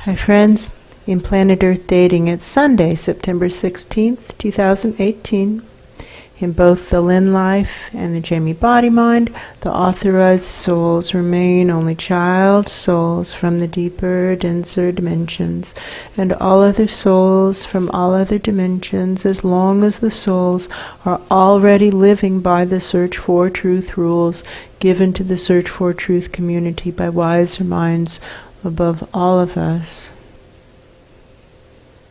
Hi friends, in Planet Earth Dating, it's Sunday, September 16th, 2018. In both the Lynn Life and the Jamie Body Mind, the authorized souls remain only child souls from the deeper, denser dimensions, and all other souls from all other dimensions, as long as the souls are already living by the Search for Truth rules given to the Search for Truth community by wiser minds above all of us.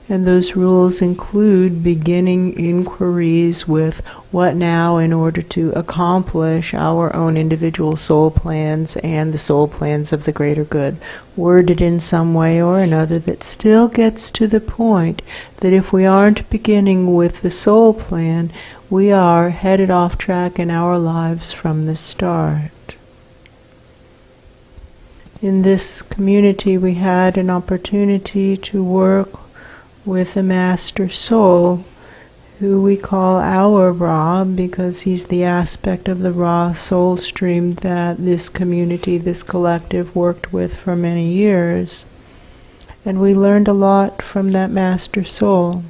And those rules include beginning inquiries with what now in order to accomplish our own individual soul plans and the soul plans of the greater good, worded in some way or another that still gets to the point that if we aren't beginning with the soul plan, we are headed off track in our lives from the start. In this community, we had an opportunity to work with a master soul who we call our Ra, because he's the aspect of the Ra soul stream that this community, this collective, worked with for many years. And we learned a lot from that master soul.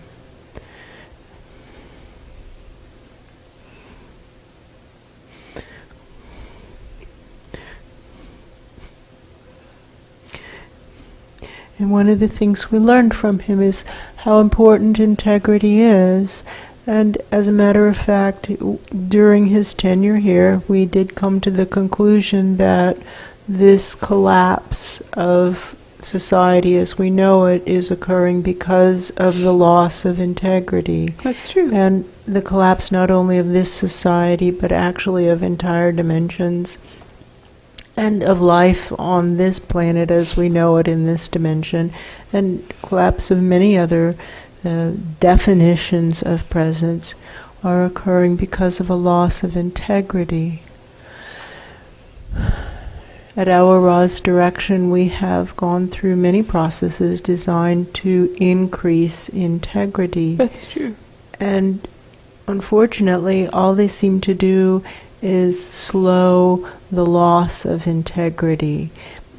And one of the things we learned from him is how important integrity is. And as a matter of fact, during his tenure here, we did come to the conclusion that this collapse of society as we know it is occurring because of the loss of integrity. That's true. And the collapse not only of this society, but actually of entire dimensions, and of life on this planet as we know it in this dimension, and collapse of many other definitions of presence are occurring because of a loss of integrity. At our Ra's direction, we have gone through many processes designed to increase integrity. That's true. And unfortunately, all they seem to do is slow the loss of integrity.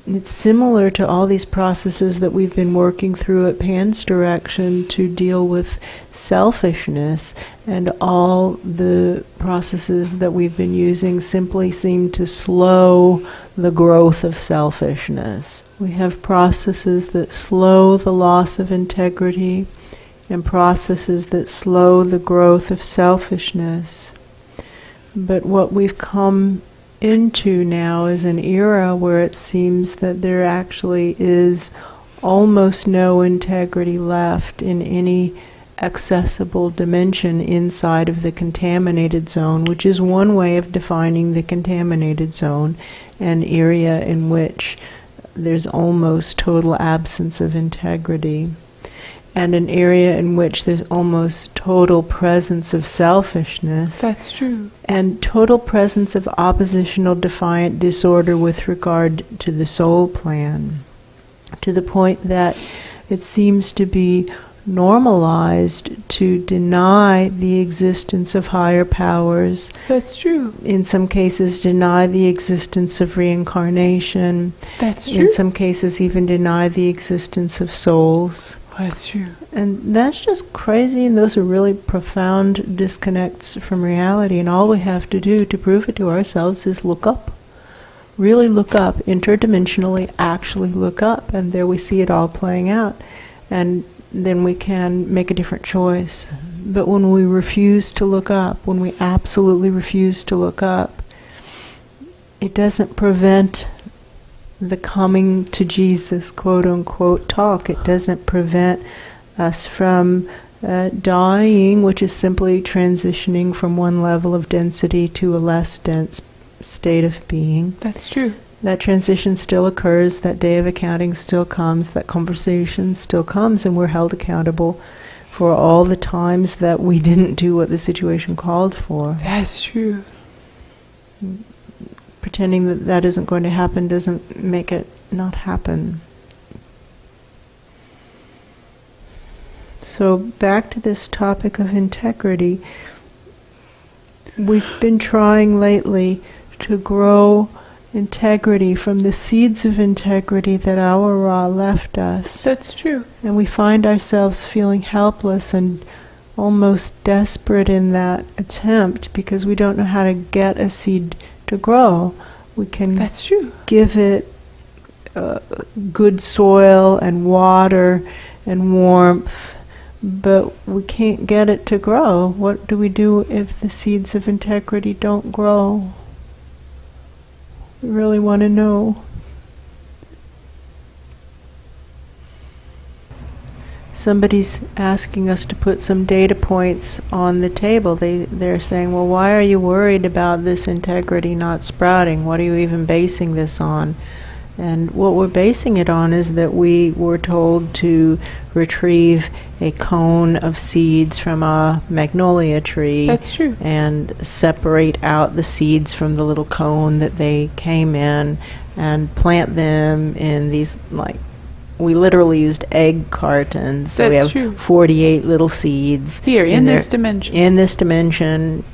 It's similar to all these processes that we've been working through at Pan's direction to deal with selfishness, and all the processes that we've been using simply seem to slow the growth of selfishness. We have processes that slow the loss of integrity and processes that slow the growth of selfishness. But what we've come into now is an era where it seems that there actually is almost no integrity left in any accessible dimension inside of the contaminated zone, which is one way of defining the contaminated zone, an area in which there's almost total absence of integrity, and an area in which there's almost total presence of selfishness. That's true. And total presence of oppositional defiant disorder with regard to the soul plan, to the point that it seems to be normalized to deny the existence of higher powers. That's true. In some cases deny the existence of reincarnation. That's true. In some cases even deny the existence of souls. That's true. And that's just crazy, and those are really profound disconnects from reality, and all we have to do to prove it to ourselves is look up. Really look up, interdimensionally actually look up, and there we see it all playing out. And then we can make a different choice. But when we refuse to look up, when we absolutely refuse to look up, it doesn't prevent the coming to Jesus, quote-unquote, talk. It doesn't prevent us from dying, which is simply transitioning from one level of density to a less dense state of being. That's true. That transition still occurs, that day of accounting still comes, that conversation still comes, and we're held accountable for all the times that we didn't do what the situation called for. That's true. Pretending that that isn't going to happen doesn't make it not happen. So back to this topic of integrity. We've been trying lately to grow integrity, from the seeds of integrity that our Ra left us. That's true. And we find ourselves feeling helpless and almost desperate in that attempt because we don't know how to get a seed to grow. We can That's true. give it good soil and water and warmth, but we can't get it to grow. What do we do if the seeds of integrity don't grow? We really want to know. Somebody's asking us to put some data points on the table. They're saying, well, why are you worried about this integrity not sprouting? What are you even basing this on? And what we're basing it on is that we were told to retrieve a cone of seeds from a magnolia tree. That's true. And separate out the seeds from the little cone that they came in and plant them in these, like, we literally used egg cartons. So we have true. 48 little seeds. Here, in this dimension. In this dimension,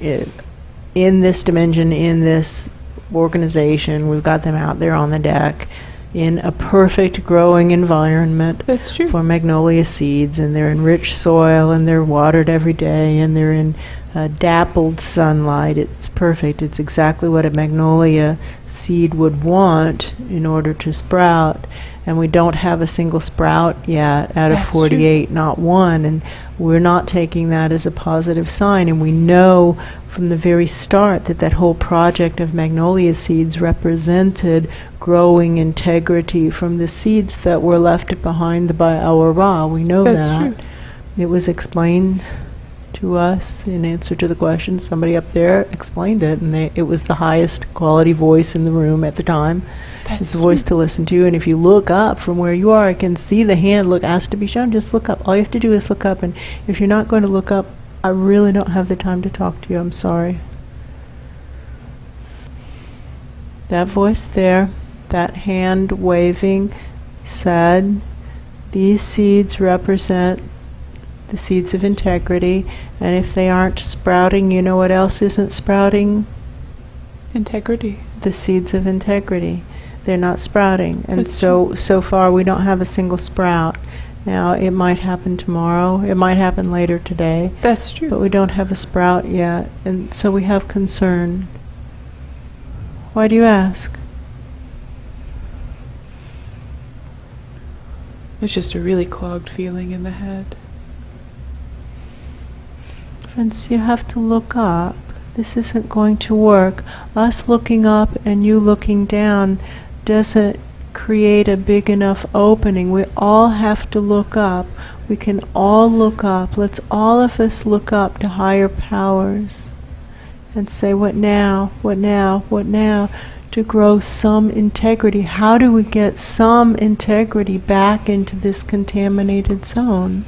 in this organization. We've got them out there on the deck in a perfect growing environment. That's true. For magnolia seeds, and they're in rich soil, and they're watered every day, and they're in dappled sunlight. It's perfect. It's exactly what a magnolia seed would want in order to sprout. And we don't have a single sprout yet out of 48, not one, and we're not taking that as a positive sign. And we know from the very start that that whole project of magnolia seeds represented growing integrity from the seeds that were left behind by our Ra. We know that. True. It was explained to us in answer to the question. Somebody up there explained it, and it was the highest quality voice in the room at the time. It's the voice to listen to, and if you look up from where you are, I can see the hand asked to be shown. Just look up. All you have to do is look up, and if you're not going to look up, I really don't have the time to talk to you. I'm sorry. That voice there, that hand waving, said, these seeds represent the seeds of integrity, and if they aren't sprouting, you know what else isn't sprouting? Integrity. The seeds of integrity. They're not sprouting, and That's so far we don't have a single sprout. Now it might happen tomorrow, it might happen later today. That's true. But we don't have a sprout yet, and so we have concern. Why do you ask? It's just a really clogged feeling in the head. Friends, you have to look up. This isn't going to work. Us looking up and you looking down doesn't create a big enough opening. We all have to look up. We can all look up. Let's all of us look up to higher powers and say, what now? What now? What now? To grow some integrity. How do we get some integrity back into this contaminated zone?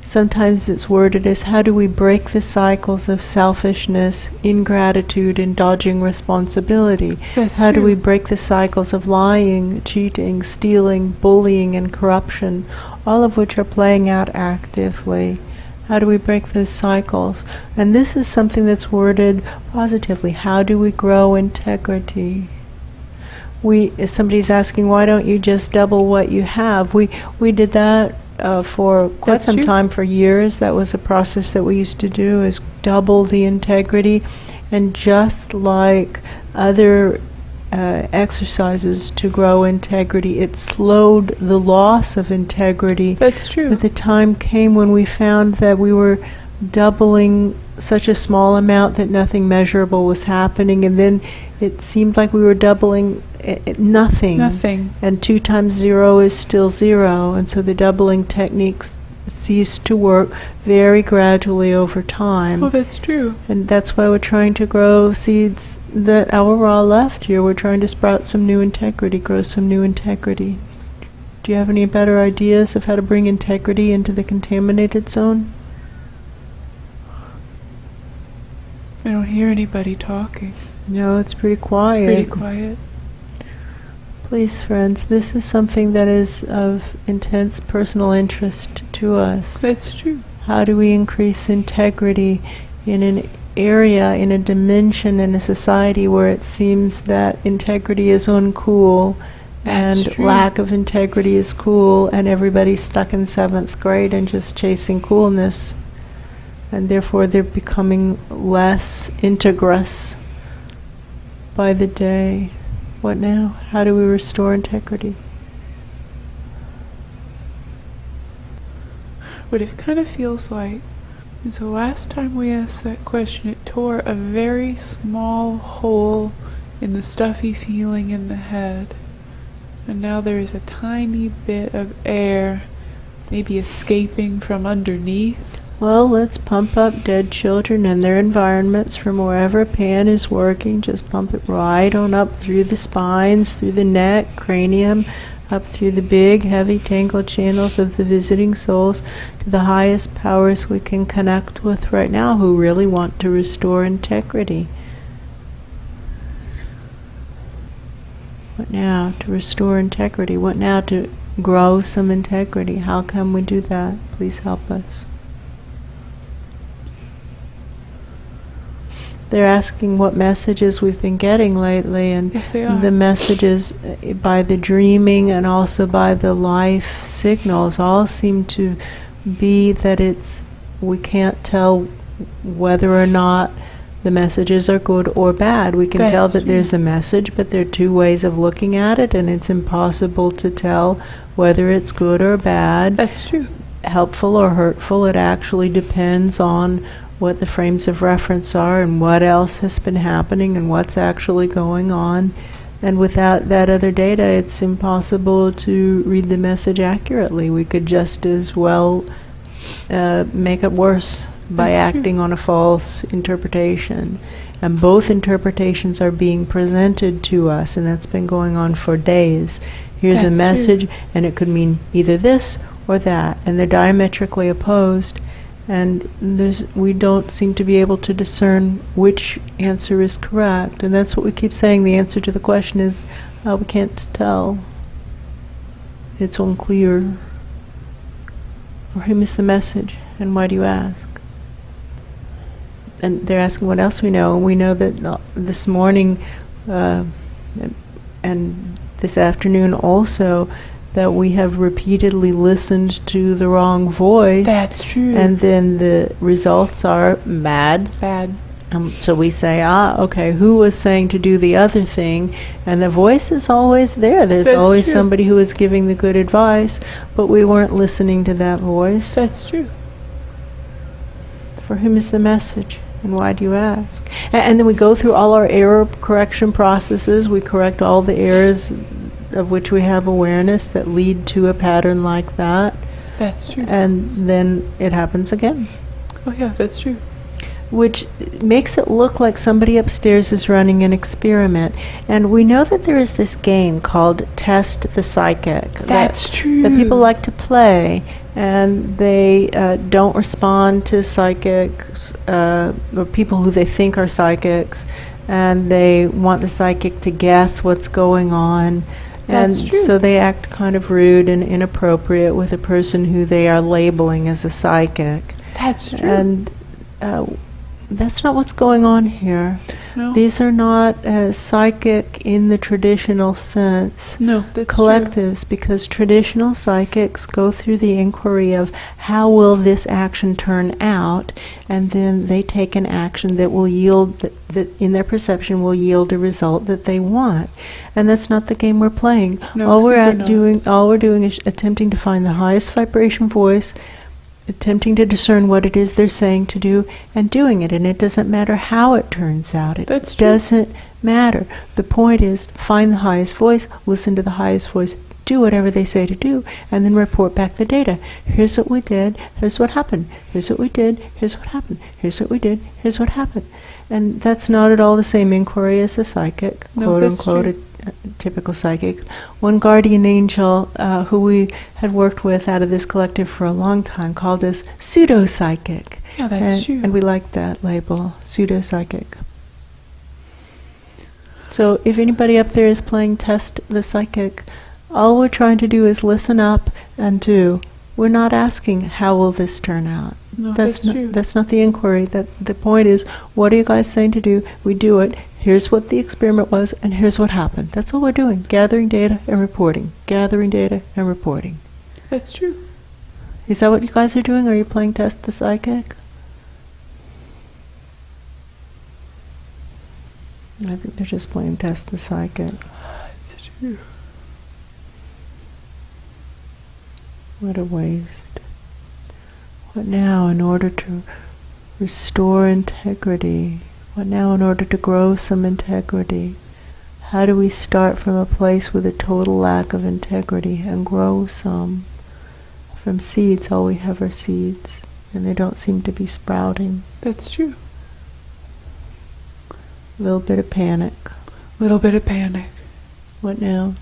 Sometimes it's worded as, how do we break the cycles of selfishness, ingratitude, and dodging responsibility? How do we break the cycles of lying, cheating, stealing, bullying, and corruption, all of which are playing out actively? How do we break those cycles? And this is something that's worded positively. How do we grow integrity? Somebody's asking, why don't you just double what you have? We did that for quite some time, for years. That was a process that we used to do, is double the integrity. And just like other exercises to grow integrity, it slowed the loss of integrity. That's true. But the time came when we found that we were doubling such a small amount that nothing measurable was happening, and then it seemed like we were doubling nothing. Nothing. And 2 times 0 is still 0, and so the doubling techniques ceased to work very gradually over time. Oh, that's true. And that's why we're trying to grow seeds that our Ra left here. We're trying to sprout some new integrity, grow some new integrity. Do you have any better ideas of how to bring integrity into the contaminated zone? I don't hear anybody talking. No, it's pretty quiet. It's pretty quiet. Please, friends, this is something that is of intense personal interest to us. That's true. How do we increase integrity in an area, in a dimension, in a society where it seems that integrity is uncool and lack of integrity is cool, and everybody's stuck in 7th grade and just chasing coolness, and therefore they're becoming less integrous by the day. What now? How do we restore integrity? What it kind of feels like is the last time we asked that question, it tore a very small hole in the stuffy feeling in the head. And now there is a tiny bit of air, maybe escaping from underneath. Well, let's pump up dead children and their environments from wherever Pan is working. Just pump it right on up through the spines, through the neck, cranium, up through the big, heavy, tangled channels of the visiting souls to the highest powers we can connect with right now who really want to restore integrity. What now to restore integrity? What now to grow some integrity? How can we do that? Please help us. They're asking what messages we've been getting lately, and yes, they are. The messages by the dreaming and also by the life signals all seem to be that we can't tell whether or not the messages are good or bad. We can tell that there's a message, but there are two ways of looking at it, and it's impossible to tell whether it's good or bad. That's true. Helpful or hurtful. It actually depends on what the frames of reference are and what else has been happening and what's actually going on. And without that other data, it's impossible to read the message accurately. We could just as well make it worse by acting on a false interpretation. And both interpretations are being presented to us, and that's been going on for days. Here's a message, and it could mean either this or that, and they're diametrically opposed. And we don't seem to be able to discern which answer is correct. And that's what we keep saying. The answer to the question is, we can't tell. It's unclear. Or who missed the message? And why do you ask? And they're asking what else we know. We know that this morning and this afternoon also, that we have repeatedly listened to the wrong voice. That's true. And then the results are bad. Bad. So we say, okay, who was saying to do the other thing? And the voice is always there. There's always somebody who is giving the good advice, but we weren't listening to that voice. That's true. For whom is the message? And why do you ask? And then we go through all our error correction processes. We correct all the errors of which we have awareness that lead to a pattern like that. That's true. And then it happens again. Oh yeah, that's true. Which makes it look like somebody upstairs is running an experiment. And we know that there is this game called Test the Psychic. That's true. That people like to play. And they don't respond to psychics, or people who they think are psychics. And they want the psychic to guess what's going on. That's and true. So they act kind of rude and inappropriate with a person who they are labeling as a psychic. That's true. And that's not what's going on here. No. These are not psychic in the traditional sense. No, that's collectives, true. Because traditional psychics go through the inquiry of how will this action turn out, and then they take an action that will yield, that in their perception will yield a result that they want. And that's not the game we're playing. No, all we're doing is attempting to find the highest vibration voice, attempting to discern what it is they're saying to do, and doing it. And it doesn't matter how it turns out. It doesn't matter. The point is, find the highest voice, listen to the highest voice, do whatever they say to do, and then report back the data. Here's what we did, here's what happened. Here's what we did, here's what happened. Here's what we did, here's what happened. And that's not at all the same inquiry as a psychic, quote unquote, a typical psychic. One guardian angel who we had worked with out of this collective for a long time called us pseudo-psychic. Yeah, that's true. And we liked that label, pseudo-psychic. So if anybody up there is playing Test the Psychic, all we're trying to do is listen up and do. We're not asking, how will this turn out? No, that's true. That's not the inquiry. The point is, what are you guys saying to do? We do it. Here's what the experiment was, and here's what happened. That's all we're doing. Gathering data and reporting. Gathering data and reporting. That's true. Is that what you guys are doing? Are you playing Test the Psychic? I think they're just playing Test the Psychic. That's true. What a waste. What now in order to restore integrity? What now in order to grow some integrity? How do we start from a place with a total lack of integrity and grow some? From seeds, all we have are seeds, and they don't seem to be sprouting. That's true. A little bit of panic. Little bit of panic. What now?